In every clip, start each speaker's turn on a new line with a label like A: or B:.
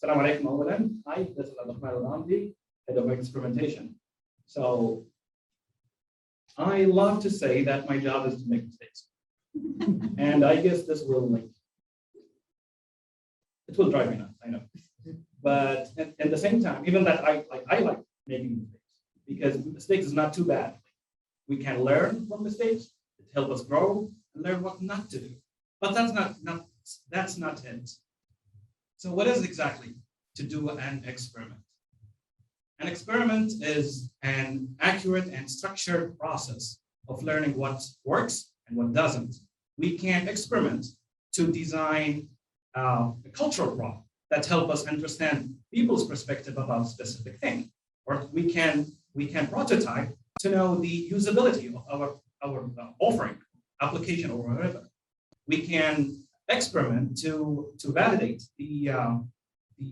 A: Assalamu alaikum awalan. Hi, this is Alghamdi, head of experimentation. So I love to say that my job is to make mistakes. And I guess this will it will drive me nuts, I know. But at the same time, even that I like making mistakes, because mistakes is not too bad. We can learn from mistakes, it helps us grow and learn what not to do. But that's not it. So what is exactly to do an experiment? An experiment is an accurate and structured process of learning what works and what doesn't. We can experiment to design a cultural problem that help us understand people's perspective about a specific thing. Or we can prototype to know the usability of our offering, application, or whatever. We can experiment to validate the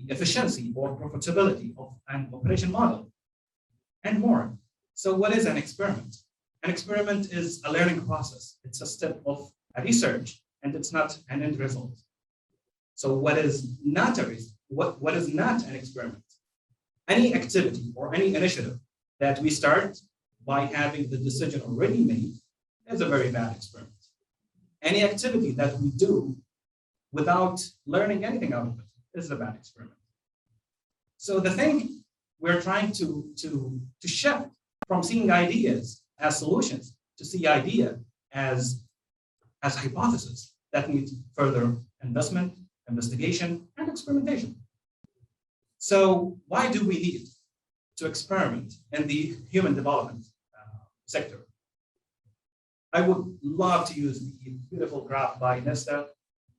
A: efficiency or profitability of an operation model, and more. So what is an experiment? An experiment is a learning process. It's a step of a research, and it's not an end result. So what is not an experiment? Any activity or any initiative that we start by having the decision already made is a very bad experiment. Any activity that we do without learning anything out of it is a bad experiment. So the thing we're trying to shift from seeing ideas as solutions to see idea as hypothesis that need further investment, investigation, and experimentation. So why do we need to experiment in the human development sector? I would love to use the beautiful graph by Nesta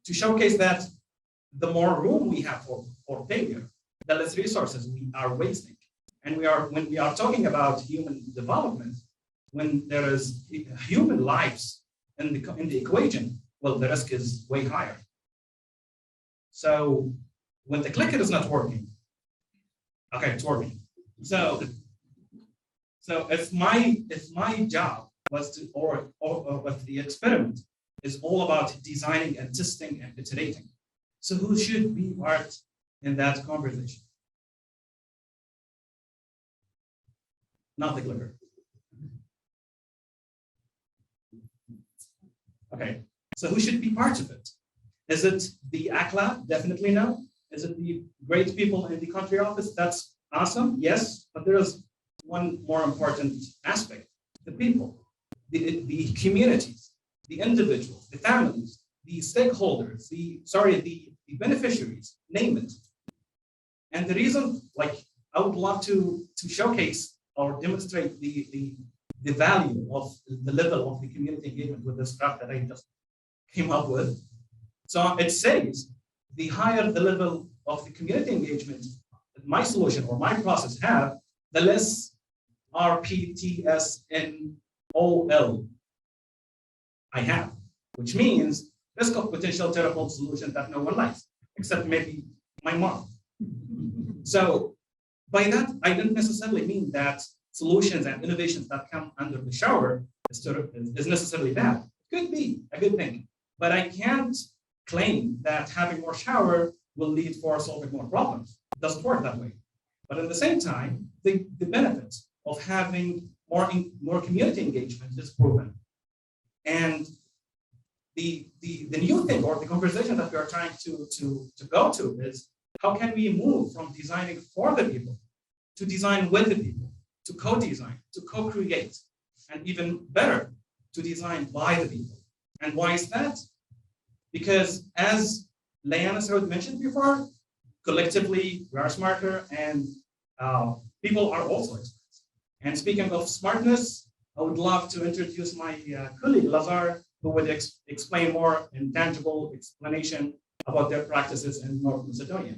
A: to showcase that the more room we have for failure, the less resources we are wasting. And when we are talking about human development, when there is human lives in the equation, well, the risk is way higher. So when the clicker is not working, okay, it's working. So if my job was to, or if the experiment is all about designing and testing and iterating, so who should be part in that conversation? Not the clicker. Okay, so who should be part of it? Is it the SaudiAccLab? Definitely no. Is it the great people in the country office? That's awesome, yes, but there is one more important aspect: the people, the communities, the individuals, the families, the stakeholders, the beneficiaries, name it. And the reason, I would love to showcase or demonstrate the value of the level of the community engagement with this graph that I just came up with. So it says the higher the level of the community engagement that my solution or my process have, the less RPTSNOL I have, which means risk of potential terrible solution that no one likes, except maybe my mom. So by that, I don't necessarily mean that solutions and innovations that come under the shower is necessarily bad. It could be a good thing, but I can't claim that having more shower will lead for solving more problems. It doesn't work that way. But at the same time, the benefits of having more community engagement is proven. And the new thing or the conversation that we are trying to go to is, how can we move from designing for the people to design with the people, to co-design, to co-create, and even better, to design by the people. And why is that? Because as Layana Saud mentioned before, collectively we are smarter, and people are also experts. And speaking of smartness, I would love to introduce my colleague Lazar, who would explain more in tangible explanation about their practices in North Macedonia.